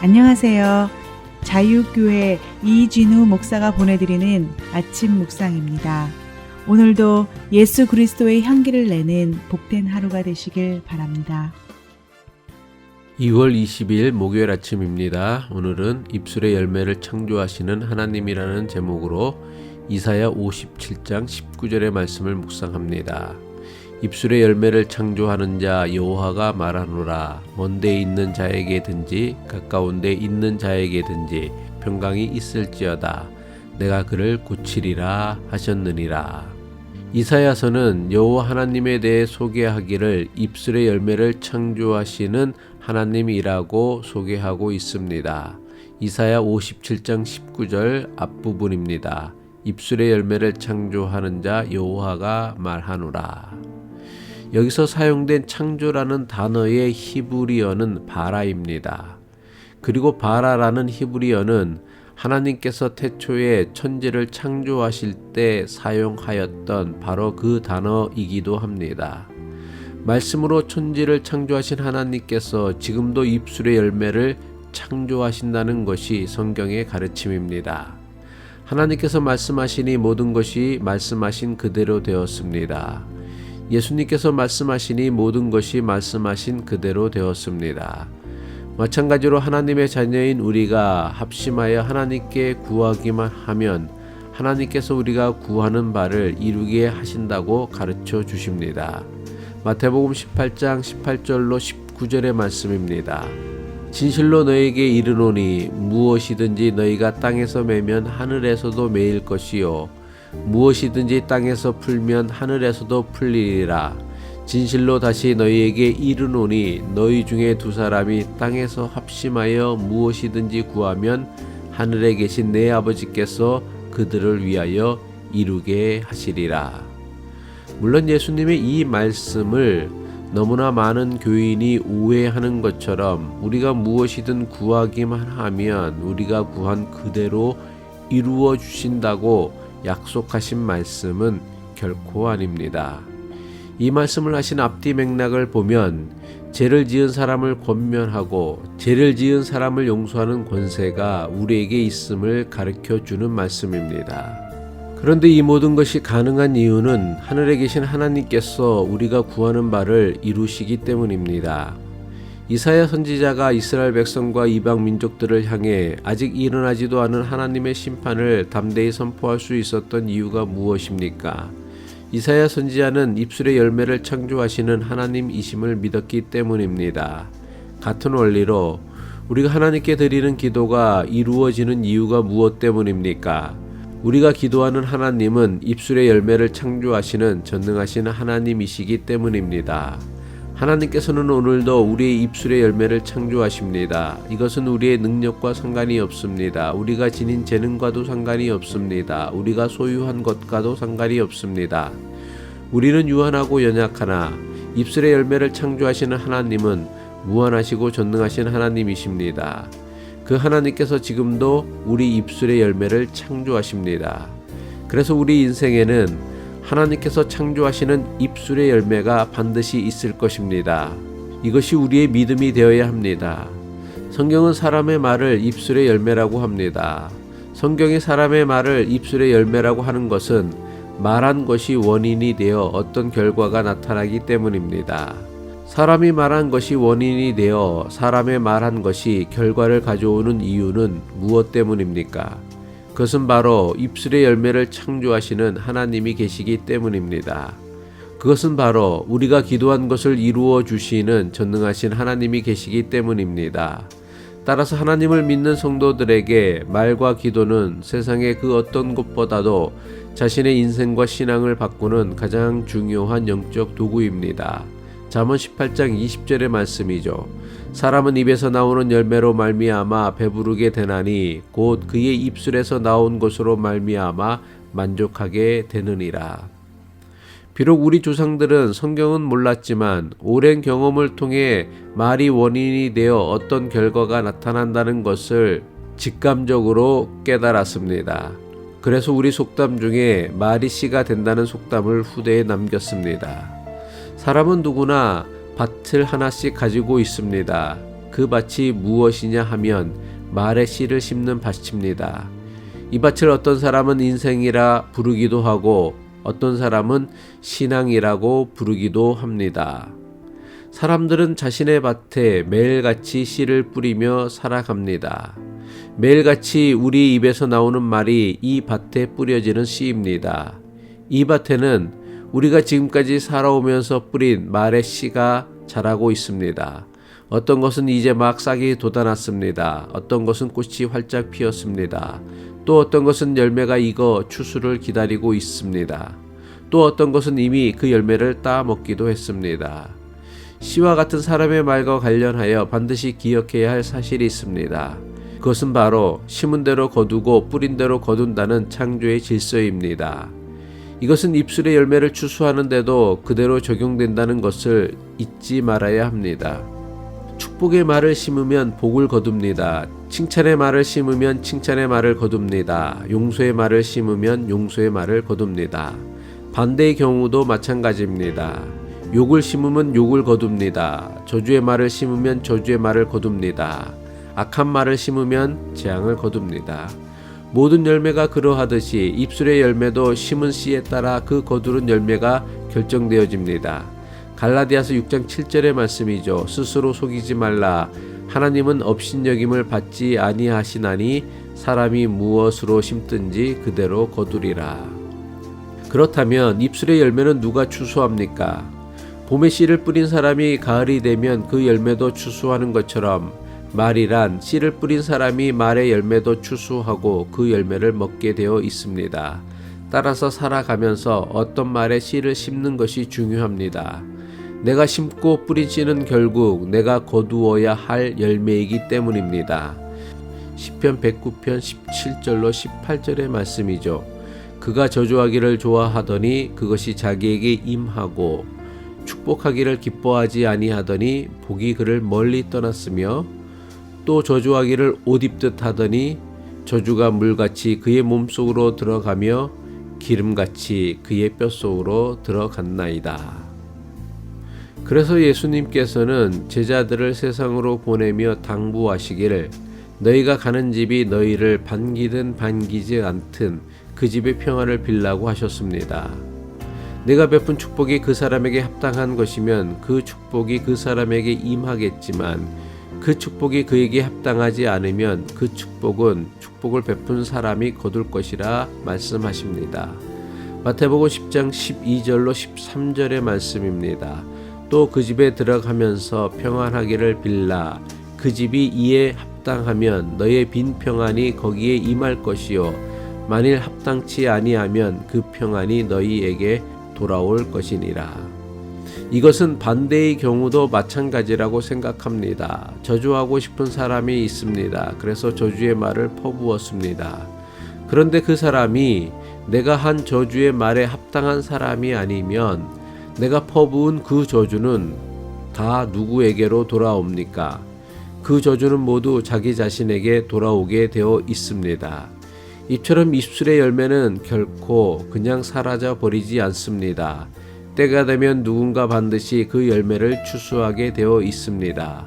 안녕하세요. 자유교회 이진우 목사가 보내드리는 아침 묵상입니다. 오늘도 예수 그리스도의 향기를 내는 복된 하루가 되시길 바랍니다. 2월 22일 목요일 아침입니다. 오늘은 입술의 열매를 창조하시는 하나님이라는 제목으로 이사야 57장 19절의 말씀을 묵상합니다. 입술의 열매를 창조하는 자 여호와가 말하노라. 먼데 있는 자에게든지 가까운 데 있는 자에게든지 평강이 있을지어다. 내가 그를 고치리라 하셨느니라. 이사야서는 여호와 하나님에 대해 소개하기를 입술의 열매를 창조하시는 하나님이라고 소개하고 있습니다. 이사야 57장 19절 앞부분입니다. 입술의 열매를 창조하는 자 여호와가 말하노라. 여기서 사용된 창조라는 단어의 히브리어는 바라입니다. 그리고 바라라는 히브리어는 하나님께서 태초에 천지를 창조하실 때 사용하였던 바로 그 단어이기도 합니다. 말씀으로 천지를 창조하신 하나님께서 지금도 입술의 열매를 창조하신다는 것이 성경의 가르침입니다. 하나님께서 말씀하시니 모든 것이 말씀하신 그대로 되었습니다. 예수님께서 말씀하시니 모든 것이 말씀하신 그대로 되었습니다. 마찬가지로 하나님의 자녀인 우리가 합심하여 하나님께 구하기만 하면 하나님께서 우리가 구하는 바를 이루게 하신다고 가르쳐 주십니다. 마태복음 18장 18절로 19절의 말씀입니다. 진실로 너에게 이르노니 무엇이든지 너희가 땅에서 매면 하늘에서도 매일 것이요 무엇이든지 땅에서 풀면 하늘에서도 풀리리라. 진실로 다시 너희에게 이르노니 너희 중에 두 사람이 땅에서 합심하여 무엇이든지 구하면 하늘에 계신 내 아버지께서 그들을 위하여 이루게 하시리라. 물론 예수님의 이 말씀을 너무나 많은 교인이 오해하는 것처럼 우리가 무엇이든 구하기만 하면 우리가 구한 그대로 이루어 주신다고 약속하신 말씀은 결코 아닙니다. 이 말씀을 하신 앞뒤 맥락을 보면 죄를 지은 사람을 권면하고 죄를 지은 사람을 용서하는 권세가 우리에게 있음을 가르쳐 주는 말씀입니다. 그런데 이 모든 것이 가능한 이유는 하늘에 계신 하나님께서 우리가 구하는 바를 이루시기 때문입니다. 이사야 선지자가 이스라엘 백성과 이방 민족들을 향해 아직 일어나지도 않은 하나님의 심판을 담대히 선포할 수 있었던 이유가 무엇입니까? 이사야 선지자는 입술의 열매를 창조하시는 하나님이심을 믿었기 때문입니다. 같은 원리로 우리가 하나님께 드리는 기도가 이루어지는 이유가 무엇 때문입니까? 우리가 기도하는 하나님은 입술의 열매를 창조하시는 전능하신 하나님이시기 때문입니다. 하나님께서는 오늘도 우리의 입술의 열매를 창조하십니다. 이것은 우리의 능력과 상관이 없습니다. 우리가 지닌 재능과도 상관이 없습니다. 우리가 소유한 것과도 상관이 없습니다. 우리는 유한하고 연약하나 입술의 열매를 창조하시는 하나님은 무한하시고 전능하신 하나님이십니다. 그 하나님께서 지금도 우리 입술의 열매를 창조하십니다. 그래서 우리 인생에는 하나님께서 창조하시는 입술의 열매가 반드시 있을 것입니다. 이것이 우리의 믿음이 되어야 합니다. 성경은 사람의 말을 입술의 열매라고 합니다. 성경이 사람의 말을 입술의 열매라고 하는 것은 말한 것이 원인이 되어 어떤 결과가 나타나기 때문입니다. 사람이 말한 것이 원인이 되어 사람의 말한 것이 결과를 가져오는 이유는 무엇 때문입니까? 그것은 바로 입술의 열매를 창조하시는 하나님이 계시기 때문입니다. 그것은 바로 우리가 기도한 것을 이루어 주시는 전능하신 하나님이 계시기 때문입니다. 따라서 하나님을 믿는 성도들에게 말과 기도는 세상의 그 어떤 것보다도 자신의 인생과 신앙을 바꾸는 가장 중요한 영적 도구입니다. 잠언 18장 20절의 말씀이죠. 사람은 입에서 나오는 열매로 말미암아 배부르게 되나니 곧 그의 입술에서 나온 것으로 말미암아 만족하게 되느니라. 비록 우리 조상들은 성경은 몰랐지만 오랜 경험을 통해 말이 원인이 되어 어떤 결과가 나타난다는 것을 직감적으로 깨달았습니다. 그래서 우리 속담 중에 말이 씨가 된다는 속담을 후대에 남겼습니다. 사람은 누구나 밭을 하나씩 가지고 있습니다. 그 밭이 무엇이냐 하면 말의 씨를 심는 밭입니다. 이 밭을 어떤 사람은 인생이라 부르기도 하고 어떤 사람은 신앙이라고 부르기도 합니다. 사람들은 자신의 밭에 매일같이 씨를 뿌리며 살아갑니다. 매일같이 우리 입에서 나오는 말이 이 밭에 뿌려지는 씨입니다. 이 밭에는 우리가 지금까지 살아오면서 뿌린 말의 씨가 자라고 있습니다. 어떤 것은 이제 막 싹이 돋아났습니다. 어떤 것은 꽃이 활짝 피었습니다. 또 어떤 것은 열매가 익어 추수를 기다리고 있습니다. 또 어떤 것은 이미 그 열매를 따 먹기도 했습니다. 씨와 같은 사람의 말과 관련하여 반드시 기억해야 할 사실이 있습니다. 그것은 바로 심은 대로 거두고 뿌린 대로 거둔다는 창조의 질서입니다. 이것은 입술의 열매를 추수하는데도 그대로 적용된다는 것을 잊지 말아야 합니다. 축복의 말을 심으면 복을 거둡니다. 칭찬의 말을 심으면 칭찬의 말을 거둡니다. 용서의 말을 심으면 용서의 말을 거둡니다. 반대의 경우도 마찬가지입니다. 욕을 심으면 욕을 거둡니다. 저주의 말을 심으면 저주의 말을 거둡니다. 악한 말을 심으면 재앙을 거둡니다. 모든 열매가 그러하듯이 입술의 열매도 심은 씨에 따라 그 거두는 열매가 결정되어집니다. 갈라디아서 6장 7절의 말씀이죠. 스스로 속이지 말라. 하나님은 업신여김을 받지 아니하시나니 사람이 무엇으로 심든지 그대로 거두리라. 그렇다면 입술의 열매는 누가 추수합니까? 봄에 씨를 뿌린 사람이 가을이 되면 그 열매도 추수하는 것처럼 말이란 씨를 뿌린 사람이 말의 열매도 추수하고 그 열매를 먹게 되어 있습니다. 따라서 살아가면서 어떤 말에 씨를 심는 것이 중요합니다. 내가 심고 뿌린 씨는 결국 내가 거두어야 할 열매이기 때문입니다. 시편 109편 17절로 18절의 말씀이죠. 그가 저주하기를 좋아하더니 그것이 자기에게 임하고 축복하기를 기뻐하지 아니하더니 복이 그를 멀리 떠났으며 또 저주하기를 옷 입듯 하더니 저주가 물같이 그의 몸속으로 들어가며 기름같이 그의 뼛속으로 들어갔나이다. 그래서 예수님께서는 제자들을 세상으로 보내며 당부하시기를 너희가 가는 집이 너희를 반기든 반기지 않든 그 집의 평안을 빌라고 하셨습니다. 내가 베푼 축복이 그 사람에게 합당한 것이면 그 축복이 그 사람에게 임하겠지만 그 축복이 그에게 합당하지 않으면 그 축복은 축복을 베푼 사람이 거둘 것이라 말씀하십니다. 마태복음 10장 12절로 13절의 말씀입니다. 또 그 집에 들어가면서 평안하기를 빌라. 그 집이 이에 합당하면 너의 빈 평안이 거기에 임할 것이요 만일 합당치 아니하면 그 평안이 너희에게 돌아올 것이니라. 이것은 반대의 경우도 마찬가지라고 생각합니다. 저주하고 싶은 사람이 있습니다. 그래서 저주의 말을 퍼부었습니다. 그런데 그 사람이 내가 한 저주의 말에 합당한 사람이 아니면 내가 퍼부은 그 저주는 다 누구에게로 돌아옵니까? 그 저주는 모두 자기 자신에게 돌아오게 되어 있습니다. 이처럼 입술의 열매는 결코 그냥 사라져 버리지 않습니다. 때가 되면 누군가 반드시 그 열매를 추수하게 되어 있습니다.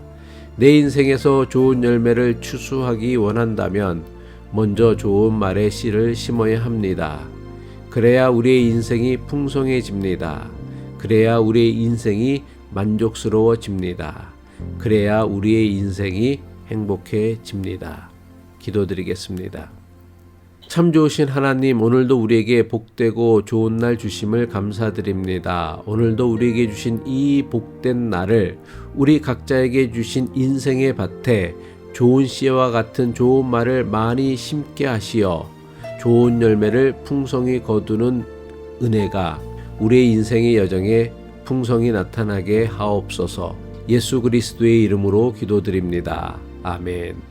내 인생에서 좋은 열매를 추수하기 원한다면 먼저 좋은 말의 씨를 심어야 합니다. 그래야 우리의 인생이 풍성해집니다. 그래야 우리의 인생이 만족스러워집니다. 그래야 우리의 인생이 행복해집니다. 기도드리겠습니다. 참 좋으신 하나님, 오늘도 우리에게 복되고 좋은 날 주심을 감사드립니다. 오늘도 우리에게 주신 이 복된 날을 우리 각자에게 주신 인생의 밭에 좋은 씨와 같은 좋은 말을 많이 심게 하시어 좋은 열매를 풍성히 거두는 은혜가 우리의 인생의 여정에 풍성히 나타나게 하옵소서. 예수 그리스도의 이름으로 기도드립니다. 아멘.